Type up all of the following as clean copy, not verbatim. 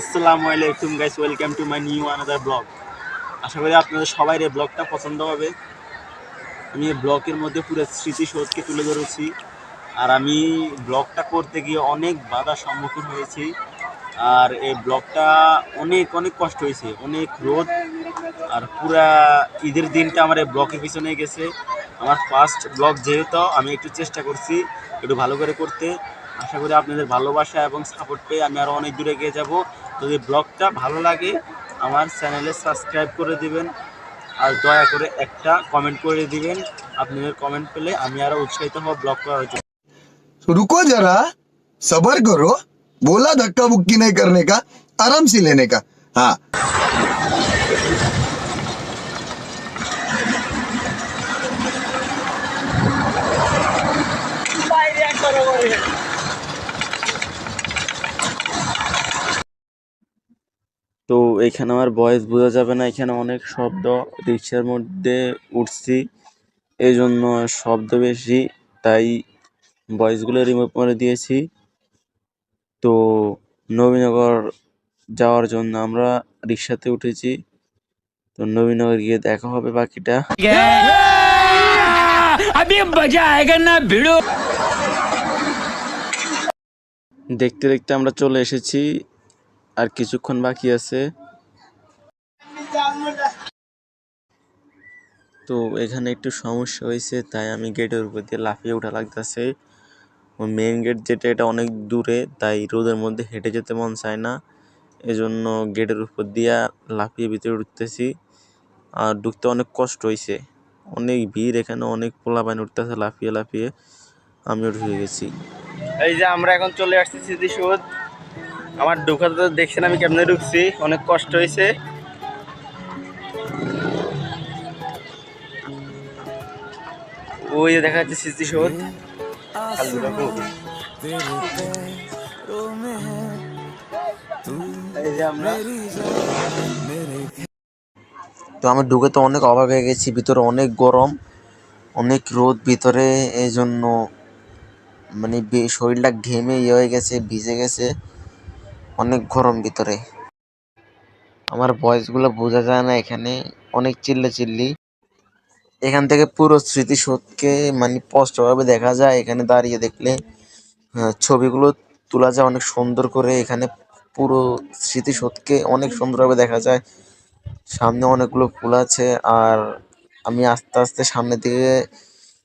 আসসালামু আলাইকুম guys, welcome to my new another blog. আশা করি আপনাদের সবাই এই ব্লগটা পছন্দ হবে। আমি এই ব্লগের মধ্যে পুরো স্মৃতিসৌধকে তুলে ধরেছি। আর আমি ব্লগটা করতে গিয়ে অনেক বাধার সম্মুখীন হয়েছি। আর এই ব্লগটা অনেক অনেক কষ্ট হয়েছে, অনেক রোদ। আর পুরা ঈদের দিনটা আমার এই ব্লগের পিছনে গেছে। আমার ফার্স্ট ব্লগ যেহেতু আমি একটু চেষ্টা করছি একটু ভালো করে করতে। আশা করি আপনাদের ভালোবাসা এবং সাপোর্ট পেয়ে আমি আরও অনেক দূরে এগিয়ে যাব। যদি ব্লগটা ভালো লাগে আমার চ্যানেলে সাবস্ক্রাইব করে দিবেন আর দয়া করে একটা কমেন্ট করে দিবেন। আপনাদের কমেন্ট পেলে আমি আরও উৎসাহিত হব ব্লগ করার জন্য। रुको जरा, सबर करो। बोला धक्का बुक्की नहीं करने का, आराम से लेने का। हाँ। তো এখানে আমার ভয়েস বোঝা যাবে না, এখানে অনেক শব্দ, রিক্সার মধ্যে উঠছি এই জন্য শব্দ বেশি, তাই ভয়েসগুলো রিমুভ করে দিয়েছি। তো নবীনগর যাওয়ার জন্য আমরা রিক্সাতে উঠেছি। তো নবীনগর গিয়ে দেখা হবে বাকিটা। দেখতে দেখতে আমরা চলে এসেছি, আর কিছুক্ষণ বাকি আছে। তো এখানে একটু সমস্যা হয়েছে, তাই আমি গেটের উপর দিয়ে লাফিয়ে ওঠা লাগতেছে। মেইন গেট যেটা এটা অনেক দূরে, তাই রোদের মধ্যে হেঁটে যেতে মন চায় না, এজন্য গেটের উপর দিয়ে লাফিয়ে ভিতরে উঠতেছি। আর ঢুকতে অনেক কষ্ট হয়েছে, অনেক ভিড় এখানে, অনেক পোলাপান উঠতেছে লাফিয়ে লাফিয়ে। আমিও ঢুকে গেছি। এই যে আমরা এখন চলে আসছি স্মৃতিসৌধ। আমার ঢোকাতে তো দেখছেন আমি কেমনে ঢুকছি, অনেক কষ্ট হয়েছে। ওই যে দেখা যাচ্ছে স্মৃতিসৌধ। এই যে আমরা, তো আমি ঢুকে তো অনেক অবাক হয়ে গেছি, ভিতরে অনেক গরম, অনেক রোদ ভিতরে, এই জন্য মানে শরীরটা ঘেমে হয়ে গেছে, ভিজে গেছে, অনেক গরম ভিতরে। আমার ভয়েসগুলো বোঝা যায় না, এখানে অনেক চিল্লি। এখান থেকে পুরো স্মৃতিসৌধকে মানে স্পষ্টভাবে দেখা যায়, এখানে দাঁড়িয়ে দেখলে ছবিগুলো তোলা যায় অনেক সুন্দর করে। এখানে পুরো স্মৃতিসৌধকে অনেক সুন্দরভাবে দেখা যায়। সামনে অনেকগুলো ফুল আছে, আর আমি আস্তে আস্তে সামনের দিকে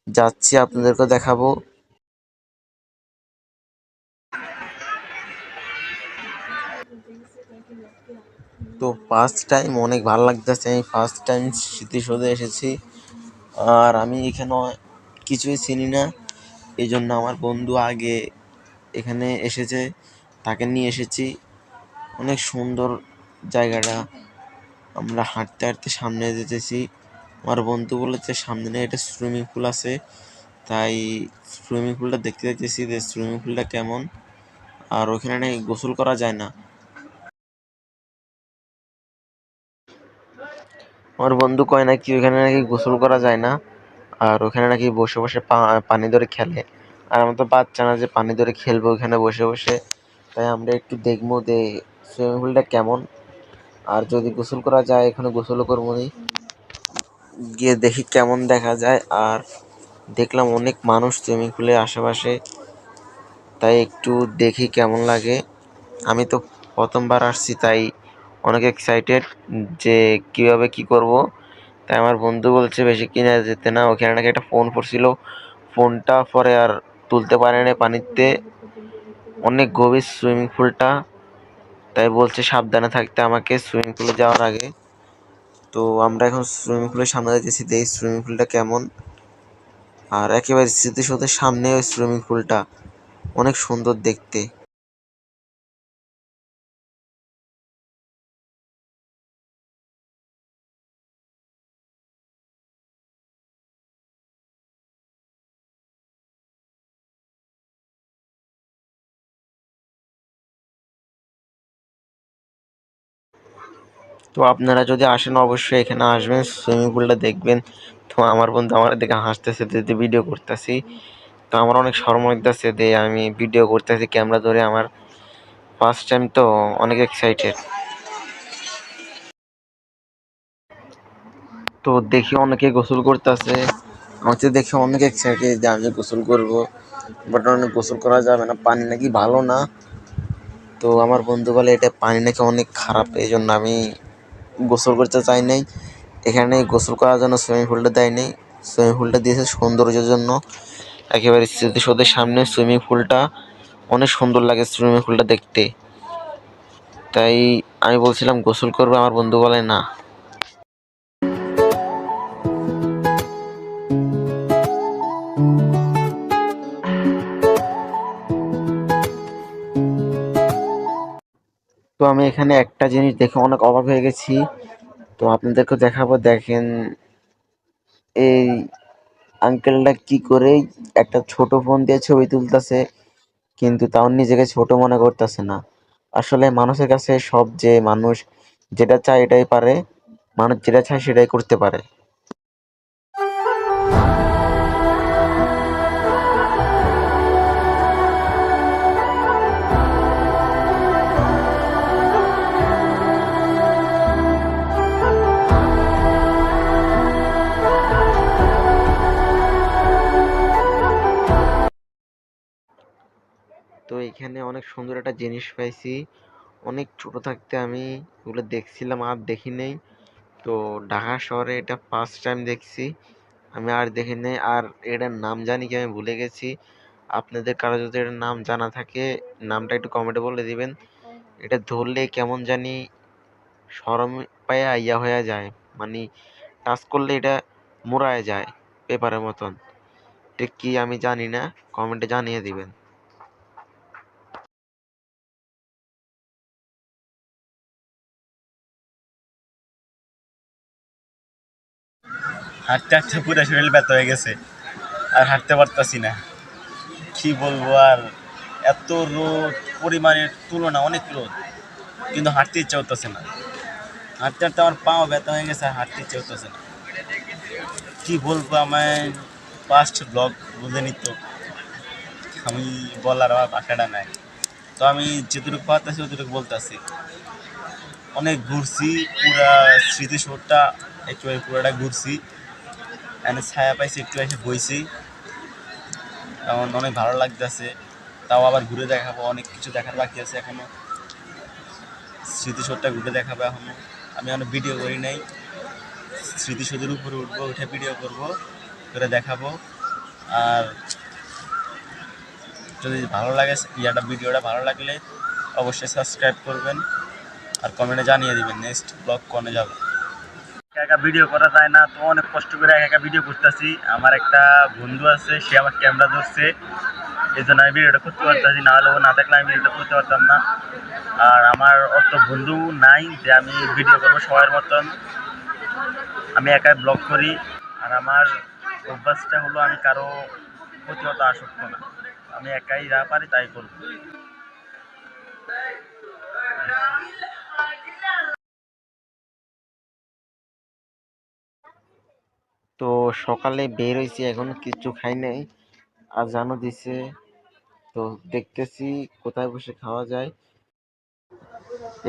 যাচ্ছি, আপনাদেরকে দেখাবো। তো ফার্স্ট টাইম অনেক ভালো লাগতেছে, আমি ফার্স্ট টাইম স্মৃতিসৌধে এসেছি। আর আমি এখানে কিছুই চিনি না, এই জন্য আমার বন্ধু আগে এখানে এসেছে, তাকে নিয়ে এসেছি। অনেক সুন্দর জায়গাটা। আমরা হাঁটতে হাঁটতে সামনে যেতেছি, আমার বন্ধু বলেছে সামনে এটা সুইমিং পুল আছে, তাই সুইমিং পুলটা দেখতে যেতেছি যে সুইমিং পুলটা কেমন। আর ওখানে নাকি গোসল করা যায় না। আমার বন্ধু কয় নাকি ওখানে নাকি গোসল করা যায় না, আর ওখানে নাকি বসে বসে পানি ধরে খেলে। আর আমরা তো বাচ্চা না যে পানি ধরে খেলবো ওখানে বসে বসে, তাই আমরা একটু দেখবো যে সুইমিং পুলটা কেমন। আর যদি গোসল করা যায় এখানে গোসলও করবো নি, গিয়ে দেখি কেমন দেখা যায়। আর দেখলাম অনেক মানুষ সুইমিং পুলের আশেপাশে, তাই একটু দেখি কেমন লাগে। আমি তো প্রথমবার আসছি, তাই অনেক এক্সাইটেড যে কিভাবে কি করব। তাই আমার বন্ধু বলছে বেশি কিনে যেতে না, ওখানে নাকি একটা ফোন পড়ছিল, ফোনটা পরে আর তুলতে পারে না পানিতে, অনেক গভীর সুইমিং পুলটা, তাই বলছে সাবধানে থাকতে আমাকে সুইমিং পুলে যাওয়ার আগে। তো আমরা এখন সুইমিং পুলের সামনে যাচ্ছি, দেখি সুইমিং পুলটা কেমন। আর একেবারে স্মৃতিসৌধের সামনে ওই সুইমিং পুলটা, অনেক সুন্দর দেখতে। তো আপনারা যদি আসেন অবশ্যই এখানে আসবেন, সুইমিং পুলটা দেখবেন। তো আমার বন্ধু আমার দিকে হাসতেছে যে ভিডিও করতেছি, তো আমার অনেক শরম হইতেছে যে আমি ভিডিও করতেছি ক্যামেরা ধরে। আমার ফার্স্ট টাইম তো অনেক এক্সাইটেড। তো দেখি অনেকে গোসল করতেছে, আমাকে দেখে অনেক এক্সাইটেড যে আমি গোসল করব, বাট অনেক গোসল করা যাবে না, পানি নাকি ভালো না। তো আমার বন্ধু বলে এটা পানি নাকি অনেক খারাপ, এই জন্য আমি গোসল করতে চাই নাই। এখানে গোসল করার জন্য সুইমিং পুলটা দেয় নাই, সুইমিং পুলটা দিয়েছে সৌন্দর্যের জন্য। একেবারে স্মৃতিসৌধের সামনে সুইমিং পুলটা, অনেক সুন্দর লাগে সুইমিং পুলটা দেখতে। তাই আমি বলছিলাম গোসল করবো, আমার বন্ধু বলে না। তো আমি এখানে একটা জিনিস দেখে অনেক অবাক হয়ে গেছি, তো আপনাদেরকে দেখাবো। দেখেন এই আঙ্কেলটা কি করে একটা ছোট ফোন দিয়ে ছবি তুলতেছে, কিন্তু তাও নিজেকে ছোট মনে করতেছে না। আসলে মানুষের কাছে সব, যে মানুষ যেটা চায় এটাই পারে, মানুষ যেটা চায় সেটাই করতে পারে। তো এখানে অনেক সুন্দর একটা জিনিস পাইছি। অনেক ছোট থাকতে আমি এগুলো দেখছিলাম, আর দেখি নেই। তো ঢাকা শহরে এটা ফার্স্ট টাইম দেখছি, আমি আর দেখি নাই। আর এটার নাম জানি কি, আমি ভুলে গেছি। আপনাদের কারো যদি এটার নাম জানা থাকে, নামটা একটু কমেন্টে বলে দিবেন। এটা ধরলে কেমন জানি সরম পায়া ইয়া হয়ে যায়, মানে টাচ করলে এটা মুড়ায় যায় পেপারের মতন। ঠিক কি আমি জানি না, কমেন্টে জানিয়ে দিবেন। হাঁটতে হাঁটতে পুরো শরীর ব্যথা হয়ে গেছে, আর হাঁটতে পারতাছি না। কি বলবো আর, এত রোদ, পরিমাণের তুলনা অনেক রোদ, কিন্তু হাঁটতে ইচ্ছা হতেছে না। হাঁটতে হাঁটতে আমার পাও ব্যথা হয়ে গেছে, আর হাঁটতে ইচ্ছা হতেছে না। কি বলবো, আমার ফার্স্ট ব্লগ বুঝে নিত, আমি বলার আমার ভাষাটা নাই। তো আমি যেটুকু পারতেছি অতটুকু বলতেছি। অনেক ঘুরছি, পুরা স্মৃতিসৌধটা একেবারে পুরোটা ঘুরছি, এখানে ছায়া পাইছি, একটু এসে বইছি, এখন অনেক ভালো লাগতেছে। তাও আবার ঘুরে দেখাবো, অনেক কিছু দেখার বাকি আছে এখনো, স্মৃতিসৌধটা ঘুরে দেখাবো এখনো। আমি এখনো ভিডিও করি নাই, স্মৃতিসৌধের উপরে উঠবো, উঠে ভিডিও করবো, করে দেখাবো। আর যদি ভালো লাগে ভিডিওটা ভালো লাগলে অবশ্যই সাবস্ক্রাইব করবেন, আর কমেন্টে জানিয়ে দিবেন নেক্সট ব্লগ কোনে যাবে। একা একা ভিডিও করা যায় না, তো অনেক কষ্ট করে একা একা ভিডিও করতেছি। আমার একটা বন্ধু আছে, সে আমার ক্যামেরা ধরছে, এই জন্য আমি ভিডিওটা করতে পারতেছি, না হলে ও না থাকলে আমি ভিডিওটা করতে পারতাম না। আর আমার অত বন্ধু নাই যে আমি ভিডিও করবো সবার মতন, আমি একাই ব্লগ করি। আর আমার অভ্যাসটা হলো আমি কারো প্রতি অত আসক্ত না, আমি একাই যা পারি তাই করবো। তো সকালে বের হয়েছি, এখন কিছু খাই নাই, আর জানো দিছে। তো দেখতেছি কোথায় বসে খাওয়া যায়।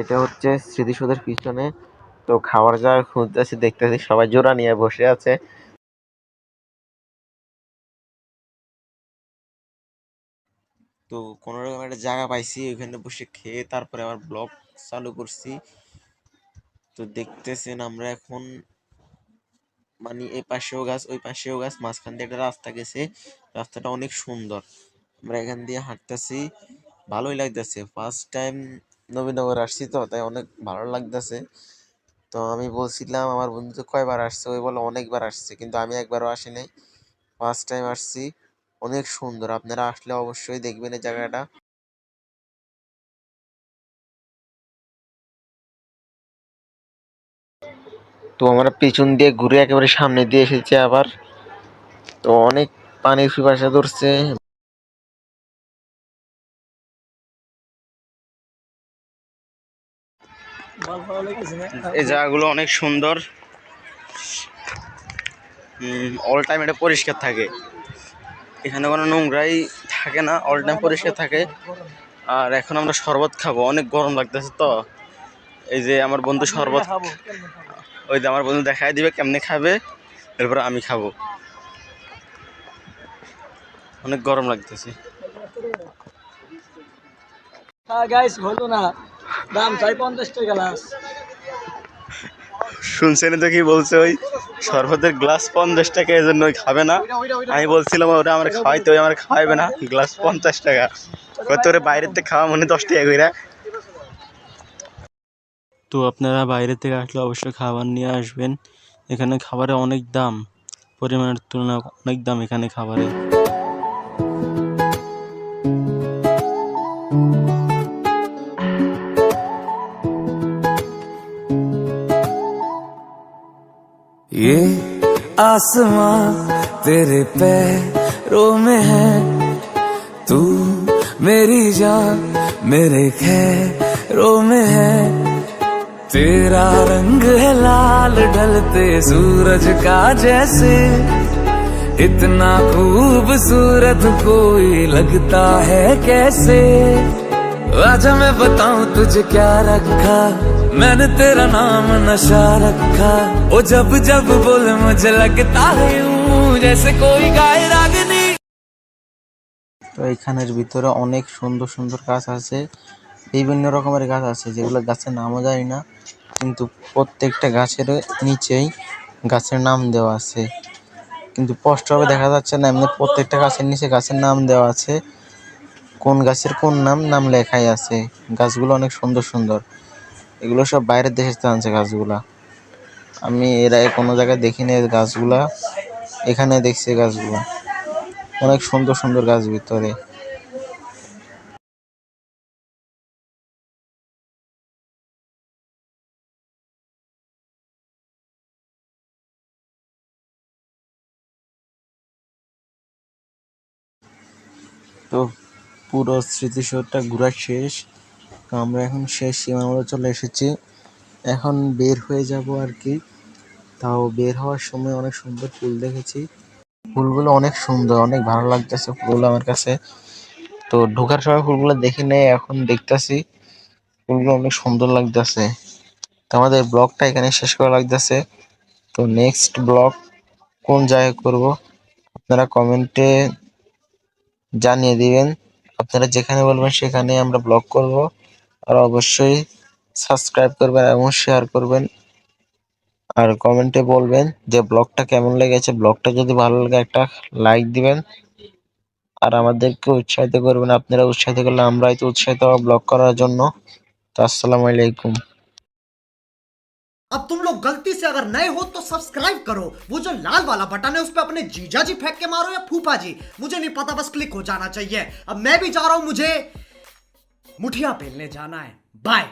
এটা হচ্ছে স্মৃতিসৌধের পিছনে। তো খাওয়ার জায়গা খুঁজতেছি, দেখতেছি সবাই জোড়া নিয়ে বসে আছে। তো কোনো রকম একটা জায়গা পাইছি, ওইখানে বসে খেয়ে তারপরে আবার ব্লগ চালু করছি। তো দেখতেছেন আমরা এখন, মানে এই পাশেও গাছ ওই পাশেও গাছ, মাঝখান দিয়ে একটা রাস্তা গেছে, রাস্তাটা অনেক সুন্দর। আমরা এখান দিয়ে হাঁটতেছি, ভালোই লাগতেছে। ফার্স্ট টাইম নবীনগর আসছি, তো তাই অনেক ভালো লাগতেছে। তো আমি বলছিলাম আমার বন্ধু তো কয়বার আসছে, ওই বলে অনেকবার আসছে, কিন্তু আমি একবারও আসি নাই, ফার্স্ট টাইম আসছি। অনেক সুন্দর, আপনারা আসলে অবশ্যই দেখবেন এই জায়গাটা। তো আমরা পিছন দিয়ে ঘুরে একেবারে সামনে দিয়ে এসেছি আবার। তো অনেক পানির পিপাসা ধরছে। এই জায়গাগুলো অনেক সুন্দর, অল টাইম এটা পরিষ্কার থাকে, এখানে কোনো নোংরাই থাকে না, অল টাইম পরিষ্কার থাকে। আর এখন আমরা শরবত খাবো, অনেক গরম লাগতেছে তো। এই যে আমার বন্ধু শরবত, ওই যে আমার বন্ধু দেখাই দিবে কেমনে খাবে, এরপর আমি খাবো। অনেক গরম লাগতেছে। গাইস হলো না, দাম চাই 50 টাকা গ্লাস। শুনছেন তো কি বলছে, ওই শরবতের গ্লাস 50 টাকা, এই জন্য ওই খাবে না। আমি বলছিলাম ওরা আমার খাওয়াইতে, ওই আমার খাওয়াইবে না, গ্লাস 50 টাকা। তোরে বাইরের থেকে খাওয়া মনে 10 টাকা কইরা। তো আপনারা বাইরে থেকে আসলে অবশ্যই খাবার নিয়ে আসবেন। এখানে খাবারের অনেক দাম, পরিমাণের তুলনায় অনেক দাম এখানে খাবারের। ये आसमां तेरे पैरों में है, तू मेरी जान मेरे खैरों में है। तेरा रंग है लाल ढलते सूरज का जैसे, इतना खूबसूरत कोई लगता है कैसे। आजा मैं बताऊं तुझे क्या रखा, मैंने तेरा नाम नशा रखा। ओ जब जब बोले मुझे लगता है यूं जैसे कोई गाए रागनी। তো এখানের ভিতরে অনেক সুন্দর সুন্দর গাছ আছে, বিভিন্ন রকমের গাছ আছে যেগুলো গাছের নামও জানি না, কিন্তু প্রত্যেকটা গাছের নিচেই গাছের নাম দেওয়া আছে, কিন্তু স্পষ্টভাবে দেখা যাচ্ছে না। এমনি প্রত্যেকটা গাছের নিচে গাছের নাম দেওয়া আছে, কোন গাছের কোন নাম নাম লেখাই আছে। গাছগুলো অনেক সুন্দর সুন্দর, এগুলো সব বাইরের দেশের থেকে আনছে গাছগুলা। আমি এর আগে কোনো জায়গায় দেখিনি এই গাছগুলা, এখানে দেখছি গাছগুলা। অনেক সুন্দর সুন্দর গাছ ভিতরে। তো পুরো স্মৃতিসৌধটা ঘোরা শেষ। তো আমরা এখন শেষ সীমার মধ্যে চলে এসেছি, এখন বের হয়ে যাব আর কি। তাও বের হওয়ার সময় অনেক সুন্দর ফুল দেখেছি, ফুলগুলো অনেক সুন্দর, অনেক ভালো লাগতেছে ফুলগুলো আমার কাছে। তো ঢোকার সময় ফুলগুলো দেখি নাই, এখন দেখতেছি ফুলগুলো অনেক সুন্দর লাগতেছে। তো আমাদের ব্লগটা এখানে শেষ করা লাগতেছে। তো নেক্সট ব্লগ কোন জায়গায় করব আপনারা কমেন্টে জানিয়ে দিবেন। আপনারা যেখানে বলবেন সেখানে আমরা ব্লগ করব। আর অবশ্যই সাবস্ক্রাইব করবেন এবং শেয়ার করবেন, আর কমেন্টে বলবেন যে ব্লগটা কেমন লেগেছে। ব্লগটা যদি ভালো লাগে একটা লাইক দিবেন, আর আমাদেরকে উৎসাহিত করবেন। আপনারা উৎসাহিত করলে আমরাই তো উৎসাহিত হব ব্লগ করার জন্য। তো আসসালামু আলাইকুম। अब तुम लोग गलती से अगर नए हो तो सब्सक्राइब करो, वो जो लाल वाला बटन है उस पर अपने जीजा जी फेंक के मारो या फूफा जी, मुझे नहीं पता, बस क्लिक हो जाना चाहिए। अब मैं भी जा रहा हूं, मुझे मुठिया पेलने जाना है। बाय।